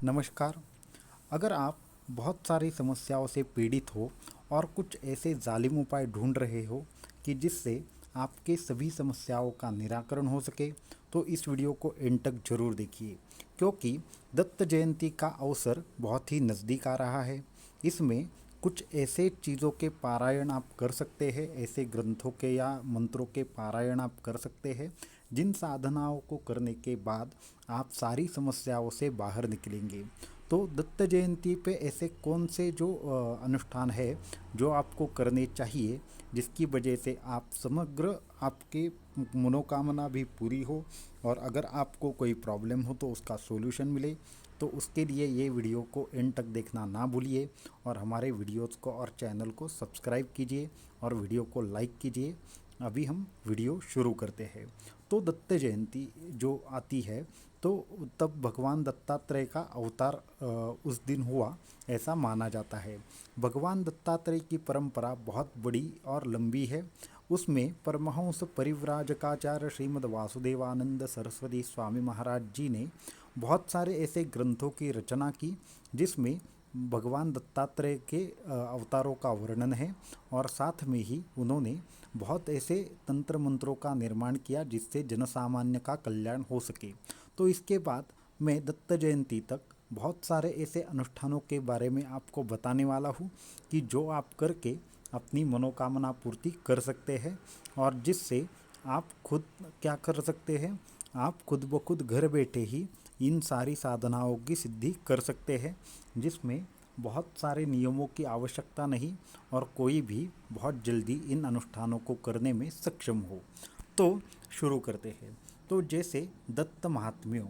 नमस्कार। अगर आप बहुत सारी समस्याओं से पीड़ित हो और कुछ ऐसे जालिम उपाय ढूंढ रहे हो कि जिससे आपके सभी समस्याओं का निराकरण हो सके, तो इस वीडियो को एंड तक जरूर देखिए, क्योंकि दत्त जयंती का अवसर बहुत ही नज़दीक आ रहा है। इसमें कुछ ऐसे चीज़ों के पारायण आप कर सकते हैं, ऐसे ग्रंथों के या मंत्रों के पारायण आप कर सकते हैं जिन साधनाओं को करने के बाद आप सारी समस्याओं से बाहर निकलेंगे। तो दत्त जयंती पे ऐसे कौन से जो अनुष्ठान है जो आपको करने चाहिए, जिसकी वजह से आप समग्र आपके मनोकामना भी पूरी हो, और अगर आपको कोई प्रॉब्लम हो तो उसका सॉल्यूशन मिले। तो उसके लिए ये वीडियो को एंड तक देखना ना भूलिए और हमारे वीडियोस को और चैनल को सब्सक्राइब कीजिए और वीडियो को लाइक कीजिए। अभी हम वीडियो शुरू करते हैं। तो दत्त जयंती जो आती है, तो तब भगवान दत्तात्रेय का अवतार उस दिन हुआ, ऐसा माना जाता है। भगवान दत्तात्रेय की परंपरा बहुत बड़ी और लंबी है। उसमें परमहंस परिव्राजकाचार्य श्रीमद् वासुदेवानंद सरस्वती स्वामी महाराज जी ने बहुत सारे ऐसे ग्रंथों की रचना की जिसमें भगवान दत्तात्रेय के अवतारों का वर्णन है, और साथ में ही उन्होंने बहुत ऐसे तंत्र मंत्रों का निर्माण किया जिससे जनसामान्य का कल्याण हो सके। तो इसके बाद मैं दत्त जयंती तक बहुत सारे ऐसे अनुष्ठानों के बारे में आपको बताने वाला हूँ कि जो आप करके अपनी मनोकामना पूर्ति कर सकते हैं, और जिससे आप खुद क्या कर सकते हैं, आप खुद ब खुद घर बैठे ही इन सारी साधनाओं की सिद्धि कर सकते हैं, जिसमें बहुत सारे नियमों की आवश्यकता नहीं और कोई भी बहुत जल्दी इन अनुष्ठानों को करने में सक्षम हो। तो शुरू करते हैं। तो जैसे दत्त महात्म्य,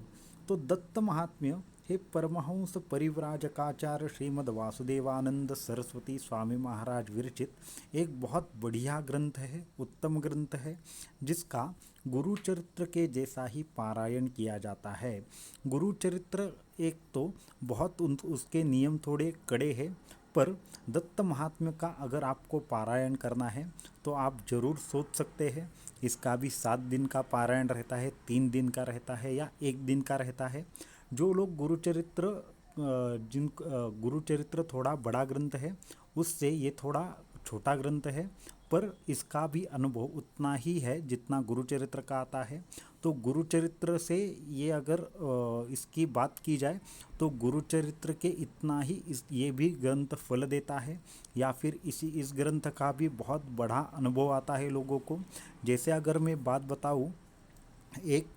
तो दत्त महात्म्य हे परमहंस परिव्राजकाचार्य श्रीमद् वासुदेवानंद सरस्वती स्वामी महाराज विरचित एक बहुत बढ़िया ग्रंथ है, उत्तम ग्रंथ है, जिसका गुरु चरित्र के जैसा ही पारायण किया जाता है। गुरु चरित्र एक तो बहुत उसके नियम थोड़े कड़े हैं, पर दत्त महात्म्य का अगर आपको पारायण करना है तो आप ज़रूर सोच सकते हैं। इसका भी 7 दिन का पारायण रहता है, 3 दिन का रहता है या 1 दिन का रहता है। जो लोग गुरुचरित्र थोड़ा बड़ा ग्रंथ है, उससे ये थोड़ा छोटा ग्रंथ है, पर इसका भी अनुभव उतना ही है जितना गुरुचरित्र का आता है। तो गुरुचरित्र से ये अगर इसकी बात की जाए तो गुरुचरित्र के इतना ही ये भी ग्रंथ फल देता है, या फिर इस ग्रंथ का भी बहुत बड़ा अनुभव आता है लोगों को। जैसे अगर मैं बात बताऊँ, एक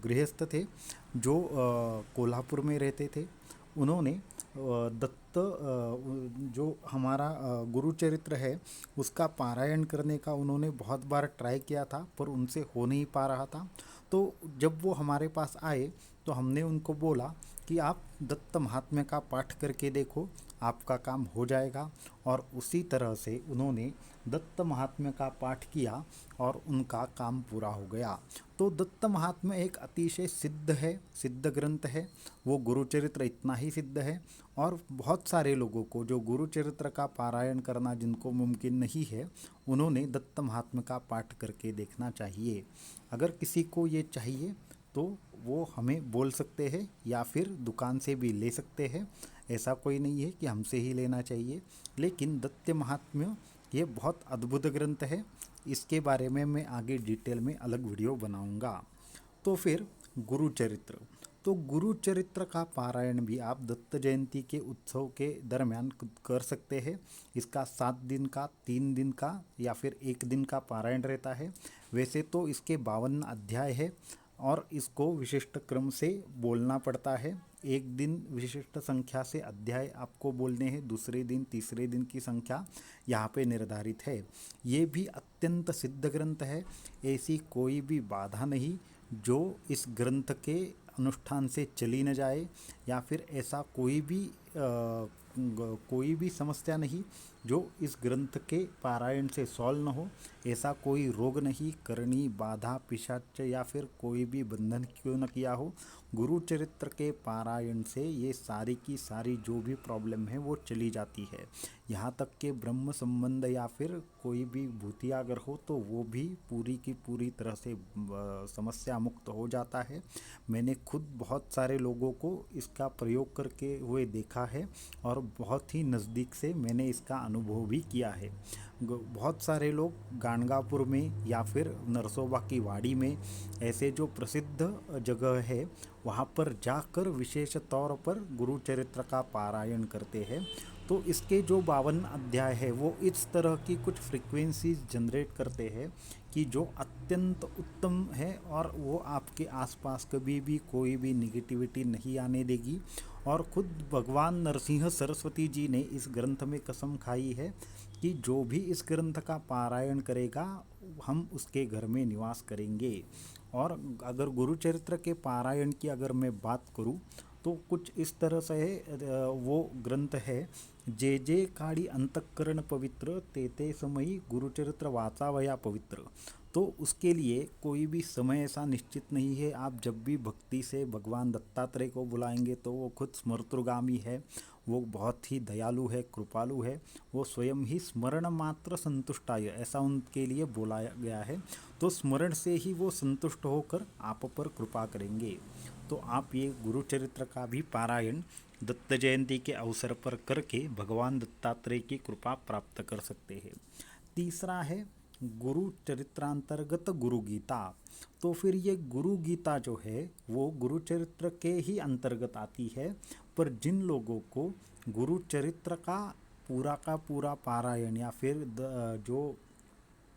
गृहस्थ थे जो कोल्हापुर में रहते थे। उन्होंने दत्त जो हमारा गुरुचरित्र है उसका पारायण करने का उन्होंने बहुत बार ट्राई किया था, पर उनसे हो नहीं पा रहा था। तो जब वो हमारे पास आए तो हमने उनको बोला कि आप दत्त महात्म्य का पाठ करके देखो, आपका काम हो जाएगा। और उसी तरह से उन्होंने दत्त महात्म्य का पाठ किया और उनका काम पूरा हो गया। तो दत्त महात्म्य एक अतिशय सिद्ध है, सिद्ध ग्रंथ है। वो गुरुचरित्र इतना ही सिद्ध है, और बहुत सारे लोगों को जो गुरुचरित्र का पारायण करना जिनको मुमकिन नहीं है, उन्होंने दत्त महात्म्य का पाठ करके देखना चाहिए। अगर किसी को ये चाहिए तो वो हमें बोल सकते हैं या फिर दुकान से भी ले सकते हैं। ऐसा कोई नहीं है कि हमसे ही लेना चाहिए। लेकिन दत्त महात्म्य ये बहुत अद्भुत ग्रंथ है। इसके बारे में मैं आगे डिटेल में अलग वीडियो बनाऊंगा। तो फिर गुरुचरित्र, तो गुरुचरित्र का पारायण भी आप दत्त जयंती के उत्सव के दरमियान कर सकते हैं। इसका 7 दिन का, 3 दिन का या फिर 1 दिन का पारायण रहता है। वैसे तो इसके 52 अध्याय है और इसको विशिष्ट क्रम से बोलना पड़ता है। एक दिन विशिष्ट संख्या से अध्याय आपको बोलने हैं, दूसरे दिन तीसरे दिन की संख्या यहाँ पे निर्धारित है। ये भी अत्यंत सिद्ध ग्रंथ है। ऐसी कोई भी बाधा नहीं जो इस ग्रंथ के अनुष्ठान से चली न जाए, या फिर ऐसा कोई भी कोई भी समस्या नहीं जो इस ग्रंथ के पारायण से सॉल्व न हो। ऐसा कोई रोग नहीं, करनी, बाधा, पिशाच या फिर कोई भी बंधन क्यों न किया हो, गुरु चरित्र के पारायण से ये सारी की सारी जो भी प्रॉब्लम है वो चली जाती है। यहाँ तक के ब्रह्म संबंध या फिर कोई भी भूतिया अगर हो तो वो भी पूरी की पूरी तरह से समस्या मुक्त हो जाता है। मैंने खुद बहुत सारे लोगों को इसका प्रयोग करके हुए देखा है और बहुत ही नज़दीक से मैंने इसका अनुभव भी किया है। बहुत सारे लोग गाणगापुर में या फिर नरसोबा की वाड़ी में ऐसे जो प्रसिद्ध जगह है वहाँ पर जाकर विशेष तौर पर गुरु चरित्र का पारायण करते हैं। तो इसके जो 52 अध्याय है वो इस तरह की कुछ फ्रीक्वेंसीज जनरेट करते हैं कि जो अत्यंत उत्तम है और वो आपके आसपास कभी भी कोई भी निगेटिविटी नहीं आने देगी। और खुद भगवान नरसिंह सरस्वती जी ने इस ग्रंथ में कसम खाई है कि जो भी इस ग्रंथ का पारायण करेगा हम उसके घर में निवास करेंगे। और अगर गुरु चरित्र के पारायण की अगर मैं बात करूं तो कुछ इस तरह से है, वो ग्रंथ है, जे जे काड़ी अंतःकरण पवित्र तेते समयी गुरुचरित्र वाचावया पवित्र। तो उसके लिए कोई भी समय ऐसा निश्चित नहीं है। आप जब भी भक्ति से भगवान दत्तात्रेय को बुलाएंगे तो वो खुद स्मर्तुगामी है, वो बहुत ही दयालु है, कृपालु है, वो स्वयं ही स्मरण मात्र संतुष्टाय ऐसा उनके लिए बोला गया है। तो स्मरण से ही वो संतुष्ट होकर आप पर कृपा करेंगे। तो आप ये गुरु चरित्र का भी पारायण दत्त जयंती के अवसर पर करके भगवान दत्तात्रेय की कृपा प्राप्त कर सकते हैं। तीसरा है गुरु चरित्रांतर्गत गुरु गीता। तो फिर ये गुरु गीता जो है वो गुरु चरित्र के ही अंतर्गत आती है, पर जिन लोगों को गुरु चरित्र का पूरा पारायण या फिर जो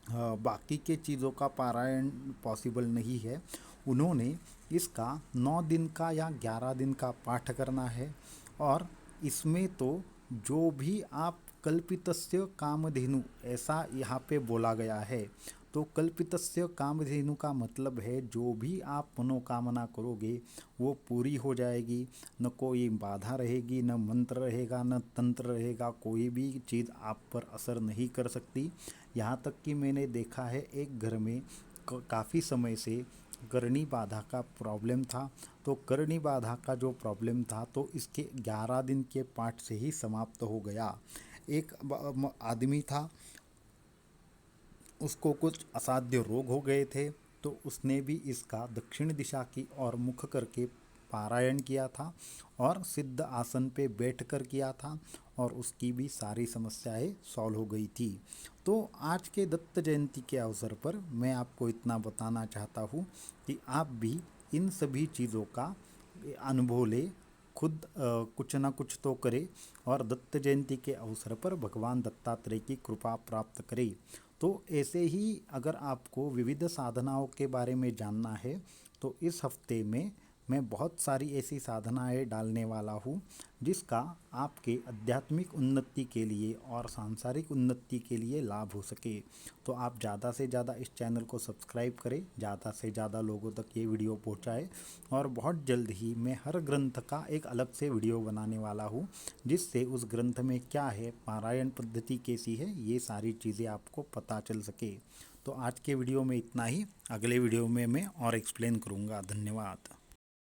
बाकी के चीज़ों का पारायण पॉसिबल नहीं है, उन्होंने इसका 9 दिन का या 11 दिन का पाठ करना है। और इसमें तो जो भी आप कल्पितस्य कामधेनु ऐसा यहाँ पे बोला गया है। तो कल्पितस्य कामधेनु का मतलब है जो भी आप मनोकामना करोगे वो पूरी हो जाएगी, न कोई बाधा रहेगी, न मंत्र रहेगा, न तंत्र रहेगा, कोई भी चीज़ आप पर असर नहीं कर सकती। यहाँ तक कि मैंने देखा है एक घर में काफ़ी समय से करनी बाधा का प्रॉब्लम था। तो करनी बाधा का जो प्रॉब्लम था तो इसके 11 दिन के पाठ से ही समाप्त हो गया। एक आदमी था, उसको कुछ असाध्य रोग हो गए थे, तो उसने भी इसका दक्षिण दिशा की ओर मुख करके पारायण किया था और सिद्ध आसन पे बैठकर किया था और उसकी भी सारी समस्याएं सॉल्व हो गई थी। तो आज के दत्त जयंती के अवसर पर मैं आपको इतना बताना चाहता हूँ कि आप भी इन सभी चीज़ों का अनुभव ले, खुद कुछ ना कुछ तो करे और दत्त जयंती के अवसर पर भगवान दत्तात्रेय की कृपा प्राप्त करे। तो ऐसे ही अगर आपको विविध साधनाओं के बारे में जानना है तो इस हफ्ते में मैं बहुत सारी ऐसी साधनाएं डालने वाला हूँ जिसका आपके आध्यात्मिक उन्नति के लिए और सांसारिक उन्नति के लिए लाभ हो सके। तो आप ज़्यादा से ज़्यादा इस चैनल को सब्सक्राइब करें, ज़्यादा से ज़्यादा लोगों तक ये वीडियो पहुँचाएं और बहुत जल्द ही मैं हर ग्रंथ का एक अलग से वीडियो बनाने वाला हूँ जिससे उस ग्रंथ में क्या है, पारायण पद्धति कैसी है, ये सारी चीज़ें आपको पता चल सके। तो आज के वीडियो में इतना ही, अगले वीडियो में मैं और एक्सप्लेन करूँगा। धन्यवाद।